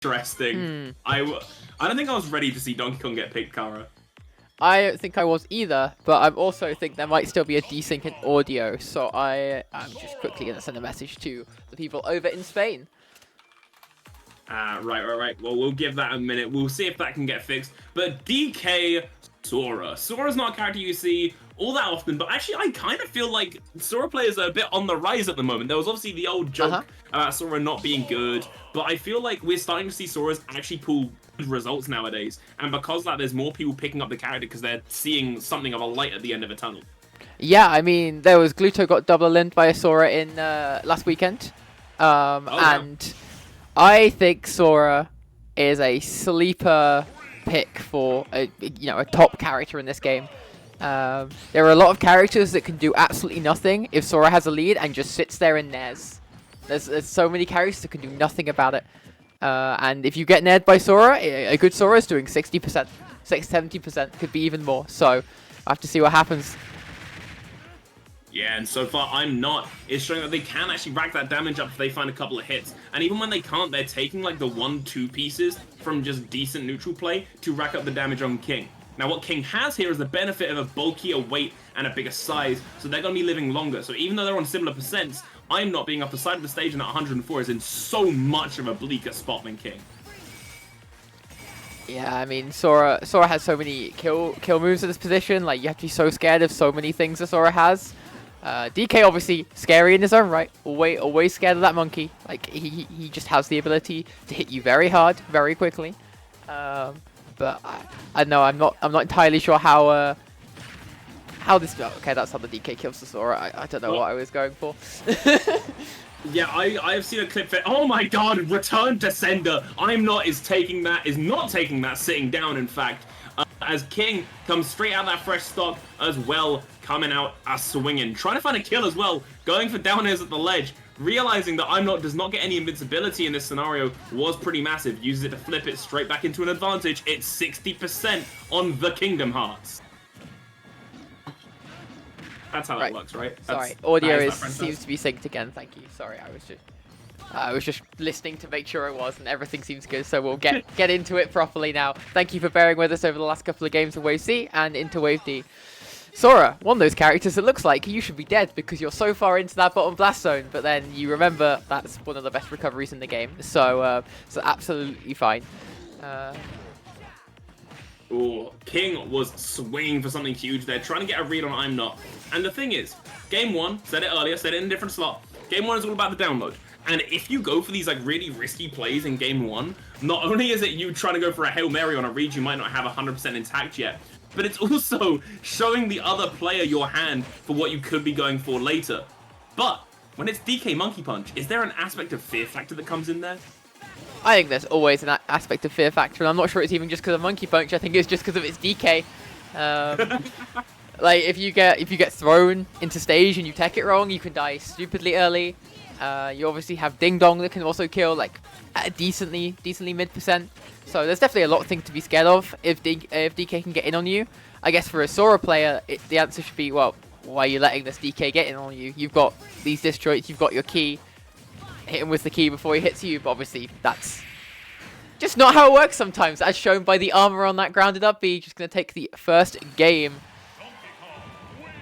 interesting. I don't think I was ready to see Donkey Kong get picked, Kara. I don't think I was either, but I also think there might still be a desync in audio, so I'm just quickly going to send a message to the people over in Spain. Right. Well, we'll give that a minute. We'll see if that can get fixed. But DK Sora. Sora's not a character you see all that often, but actually I kind of feel like Sora players are a bit on the rise at the moment. There was obviously the old joke about Sora not being good, but I feel like we're starting to see Sora's actually pull good results nowadays. And because of that, there's more people picking up the character because they're seeing something of a light at the end of a tunnel. Yeah, I mean, there was Gluto got double limbed by a Sora in last weekend. And I think Sora is a sleeper pick for a top character in this game. There are a lot of characters that can do absolutely nothing if Sora has a lead and just sits there and nares. There's so many characters that can do nothing about it. And if you get nared by Sora, a good Sora is doing 60%, 70%, could be even more. So I have to see what happens. Yeah, and so far ImNet is showing that they can actually rack that damage up if they find a couple of hits. And even when they can't, they're taking like the 1-2 pieces from just decent neutral play to rack up the damage on King. Now what King has here is the benefit of a bulkier weight and a bigger size, so they're going to be living longer. So even though they're on similar percents, ImNet being up the side of the stage and at 104 is in so much of a bleaker spot than King. Yeah, I mean, Sora has so many kill moves in this position. Like, you have to be so scared of so many things that Sora has. DK obviously scary in his own right. Always scared of that monkey. Like he just has the ability to hit you very hard, very quickly. But I know I'm not entirely sure how this. Oh, okay, that's how the DK kills the Sora. I don't know what I was going for. Yeah, I've seen a clip for. Oh my God! Return to sender. ImNet is not taking that sitting down. In fact. As King comes straight out of that fresh stock as well, coming out swinging. Trying to find a kill as well, going for down airs at the ledge. Realizing that ImNet does not get any invincibility in this scenario was pretty massive. Uses it to flip it straight back into an advantage. It's 60% on the Kingdom Hearts. That's how that works, right? Sorry, audio seems to be synced again. Thank you. Sorry, I was just listening to make sure it was, and everything seems good, so we'll get into it properly now. Thank you for bearing with us over the last couple of games of Wave C and into Wave D. Sora, one of those characters that looks like you should be dead because you're so far into that bottom blast zone, but then you remember that's one of the best recoveries in the game, so absolutely fine. King was swinging for something huge there, trying to get a read on ImNet. And the thing is, Game 1, said it earlier, said it in a different slot, Game 1 is all about the download. And if you go for these like really risky plays in Game 1, not only is it you trying to go for a Hail Mary on a read you might not have 100% intact yet, but it's also showing the other player your hand for what you could be going for later. But when it's DK Monkey Punch, is there an aspect of fear factor that comes in there? I think there's always an aspect of fear factor, and I'm not sure it's even just because of Monkey Punch. I think it's just because of its DK. Like if you get thrown into stage and you tech it wrong, you can die stupidly early. You obviously have Ding Dong that can also kill like at a decently mid percent. So there's definitely a lot of things to be scared of if DK can get in on you. I guess for a Sora player, the answer should be, well, why are you letting this DK get in on you? You've got these disjoints, you've got your key. Hit him with the key before he hits you, but obviously that's just not how it works sometimes, as shown by the armor on that grounded up B. Just going to take the first game.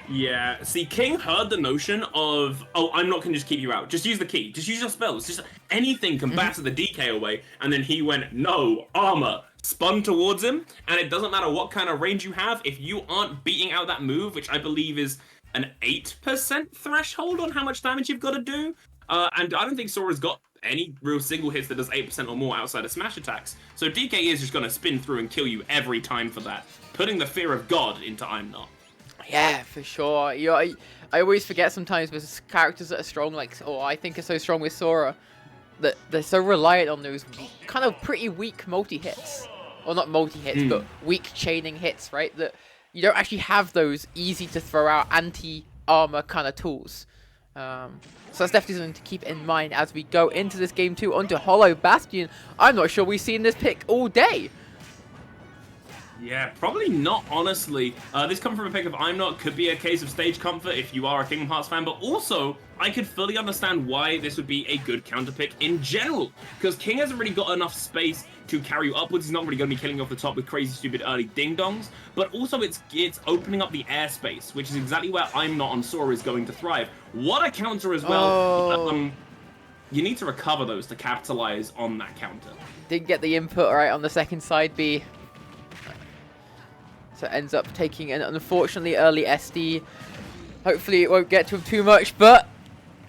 Yeah, see, King heard the notion of, oh, ImNet can just keep you out. Just use the key. Just use your spells. Just anything can batter the DK away. And then he went, no, armor. Spun towards him. And it doesn't matter what kind of range you have. If you aren't beating out that move, which I believe is an 8% threshold on how much damage you've got to do. And I don't think Sora's got any real single hits that does 8% or more outside of smash attacks. So DK is just going to spin through and kill you every time for that. Putting the fear of God into ImNet. Yeah, for sure. I always forget sometimes with characters that are strong, like, I think are so strong with Sora, that they're so reliant on those kind of pretty weak multi-hits. Or not multi-hits, but weak chaining hits, right? That you don't actually have those easy to throw out anti-armor kind of tools. So that's definitely something to keep in mind as we go into this game 2 onto Hollow Bastion. I'm not sure we've seen this pick all day. Yeah, probably not, honestly. This coming from a pick of ImNet could be a case of stage comfort if you are a Kingdom Hearts fan, but also, I could fully understand why this would be a good counter pick in general, because King hasn't really got enough space to carry you upwards. He's not really going to be killing you off the top with crazy, stupid early ding-dongs, but also it's opening up the airspace, which is exactly where ImNet on Sora is going to thrive. What a counter as well. Oh. You need to recover those to capitalize on that counter. Didn't get the input right on the second side B. So ends up taking an unfortunately early SD. Hopefully it won't get to him too much, but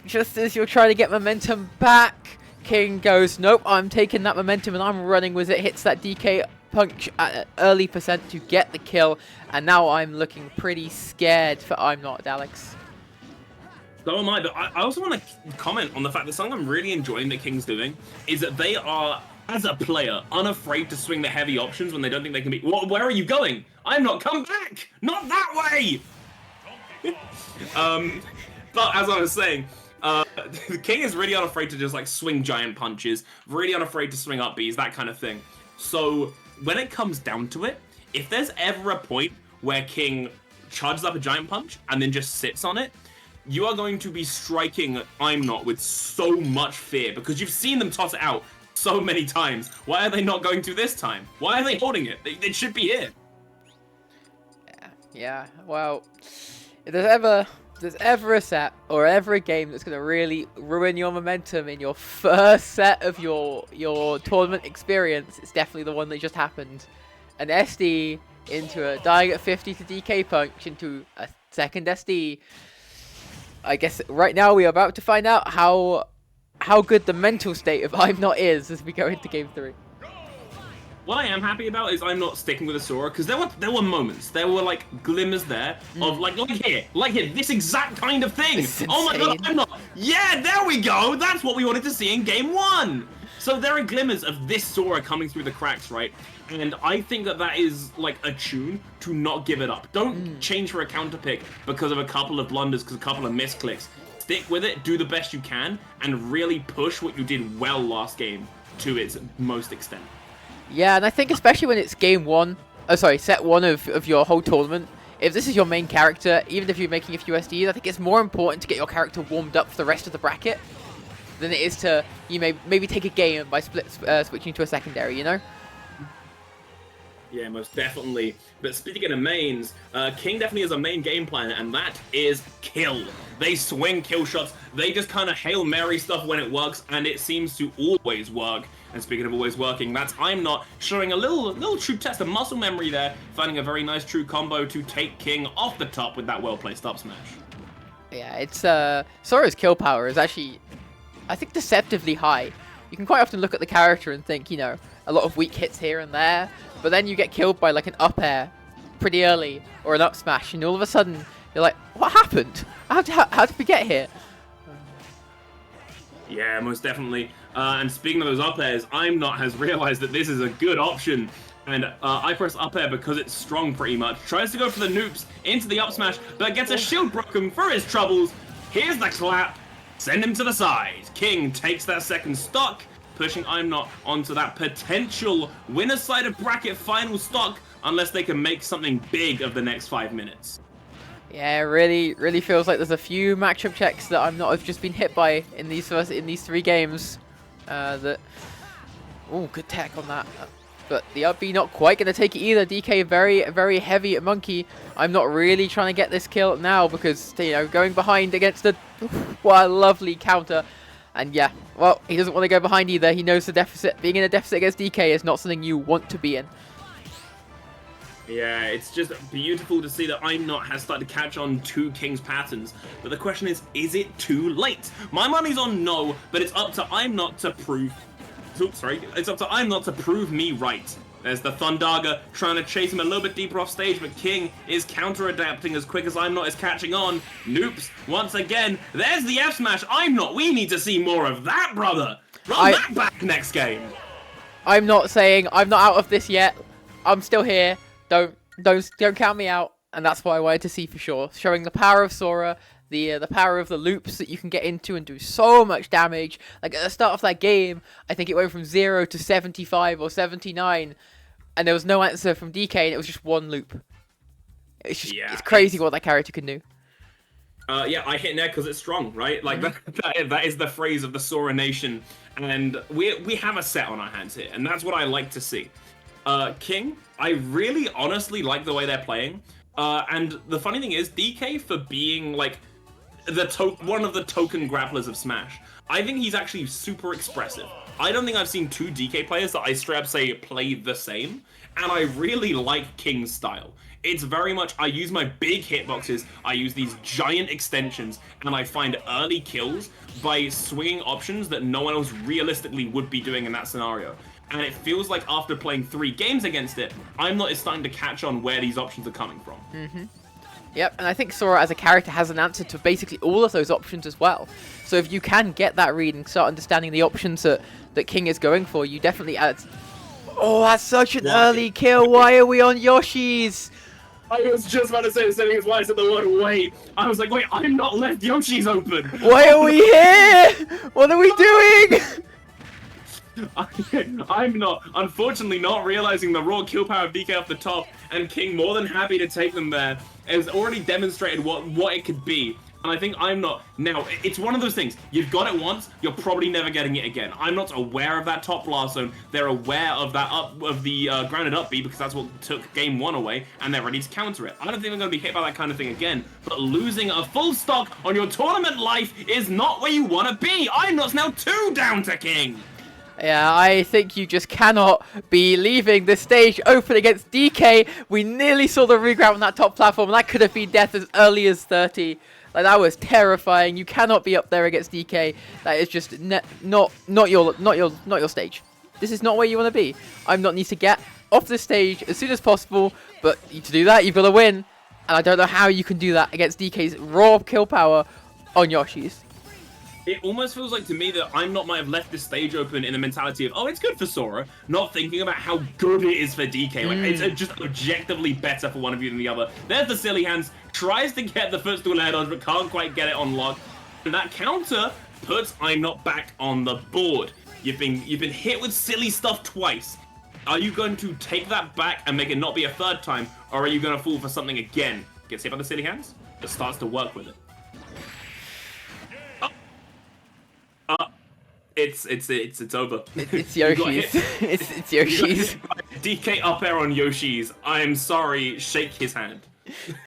just as you're trying to get momentum back, King goes, nope, I'm taking that momentum and I'm running with it. Hits that DK punch at an early percent to get the kill. And now I'm looking pretty scared for ImNet, Alex. So am I, but I also want to comment on the fact that something I'm really enjoying that King's doing is that they are, as a player, unafraid to swing the heavy options when they don't think they can be. Where are you going? I'm not, come back! Not that way! But as I was saying, the King is really unafraid to just like swing giant punches, really unafraid to swing up Bs, that kind of thing. So when it comes down to it, if there's ever a point where King charges up a giant punch and then just sits on it, you are going to be striking ImNet with so much fear because you've seen them toss it out so many times. Why are they not going to this time? Why are they holding it? It should be here. Yeah. Well, if there's ever a set or ever a game that's going to really ruin your momentum in your first set of your tournament experience, it's definitely the one that just happened. An SD into a dying at 50 to DK punch into a second SD. I guess right now we are about to find out how good the mental state of ImNet is as we go into Game 3. What I am happy about is I'm not sticking with a Sora, because there were moments, there were like glimmers there of like here, this exact kind of thing. Oh my god, ImNet. Yeah, there we go. That's what we wanted to see in Game 1. So there are glimmers of this Sora coming through the cracks, right? And I think that is like a tune to not give it up. Don't change for a counter pick because of a couple of blunders, because a couple of misclicks. Stick with it, do the best you can, and really push what you did well last game to its most extent. Yeah, and I think especially when it's set one of your whole tournament, if this is your main character, even if you're making a few SDs, I think it's more important to get your character warmed up for the rest of the bracket than it is to maybe take a game by switching to a secondary, you know? Yeah, most definitely. But speaking of mains, King definitely has a main game plan, and that is kill. They swing kill shots. They just kind of Hail Mary stuff when it works, and it seems to always work. And speaking of always working, that's ImNet showing a little true test of muscle memory there, finding a very nice true combo to take King off the top with that well-placed up smash. Yeah, it's Sora's kill power is actually, I think, deceptively high. You can quite often look at the character and think, you know, a lot of weak hits here and there, but then you get killed by like an up air pretty early or an up smash, and all of a sudden you're like, what happened? How did we get here? Yeah, most definitely. And speaking of those up airs, ImNet has realized that this is a good option. And I press up air because it's strong pretty much. Tries to go for the noops into the up smash, but gets a shield broken for his troubles. Here's the clap. Send him to the side. King takes that second stock, pushing ImNet onto that potential winner's side of bracket final stock, unless they can make something big of the next 5 minutes. Yeah, really feels like there's a few matchup checks that ImNet have just been hit by in these 3 games. Good tech on that. But the up B not quite going to take it either. DK very heavy at Monkey. I'm not really trying to get this kill now because, you know, going behind against the... What a lovely counter. And yeah, well, he doesn't want to go behind either. He knows the deficit. Being in a deficit against DK is not something you want to be in. Yeah, it's just beautiful to see that ImNet has started to catch on to King's patterns. But the question is it too late? My money's on no, but it's up to ImNet to prove... Oops, sorry. It's up to ImNet to prove me right. There's the Thundaga trying to chase him a little bit deeper off stage, but King is counter-adapting as quick as ImNet is catching on. Noops, once again. There's the F smash. ImNet, we need to see more of that, brother. Run that back next game. I'm not saying I'm not out of this yet. I'm still here. Don't count me out. And that's what I wanted to see for sure. Showing the power of Sora, the power of the loops that you can get into and do so much damage. Like at the start of that game, I think it went from 0 to 75 or 79 and there was no answer from DK, and it was just one loop. It's just Yeah, it's crazy what that character can do. Yeah, I hit Ned because it's strong, right? Like that is the phrase of the Sora Nation, and we have a set on our hands here, and that's what I like to see. King, I really honestly like the way they're playing, and the funny thing is, DK for being like one of the token grapplers of Smash, I think he's actually super expressive. I don't think I've seen two DK players that I straight up say play the same, and I really like King's style. It's very much, I use my big hitboxes, I use these giant extensions, and I find early kills by swinging options that no one else realistically would be doing in that scenario. And it feels like after playing 3 games against it, ImNet is starting to catch on where these options are coming from. Yep, and I think Sora as a character has an answer to basically all of those options as well. So if you can get that read and start understanding the options that King is going for, you definitely add... Oh, that's such an early kill. Why are we on Yoshi's? I was just about to say the same thing as why I said the word wait. I was like, wait, I'm not left Yoshi's open. Why are we here? What are we doing? I'm not, unfortunately, not realizing the raw kill power of DK off the top, and King more than happy to take them there. Has already demonstrated what it could be. And I think I'm not... Now, it's one of those things. You've got it once, you're probably never getting it again. I'm not aware of that top blast zone. They're aware of that grounded up B because that's what took game 1 away, and they're ready to counter it. I don't think they're going to be hit by that kind of thing again, but losing a full stock on your tournament life is not where you want to be. ImNet's now 2 down to King. Yeah, I think you just cannot be leaving the stage open against DK. We nearly saw the regrab on that top platform, and that could have been death as early as 30. Like, that was terrifying. You cannot be up there against DK. That is just not your stage. This is not where you want to be. ImNet needs to get off the stage as soon as possible, but to do that, you've got to win. And I don't know how you can do that against DK's raw kill power on Yoshi's. It almost feels like to me that ImNet might have left this stage open in the mentality of, oh, it's good for Sora, not thinking about how good it is for DK. Like, it's just objectively better for one of you than the other. There's the silly hands, tries to get the footstool ahead on, but can't quite get it on lock. And that counter puts ImNet back on the board. You've been hit with silly stuff twice. Are you going to take that back and make it not be a third time, or are you going to fall for something again? Gets hit by the silly hands, but starts to work with it. It's over. It's Yoshi's. it's Yoshi's. DK up air on Yoshi's. I'm sorry, shake his hand.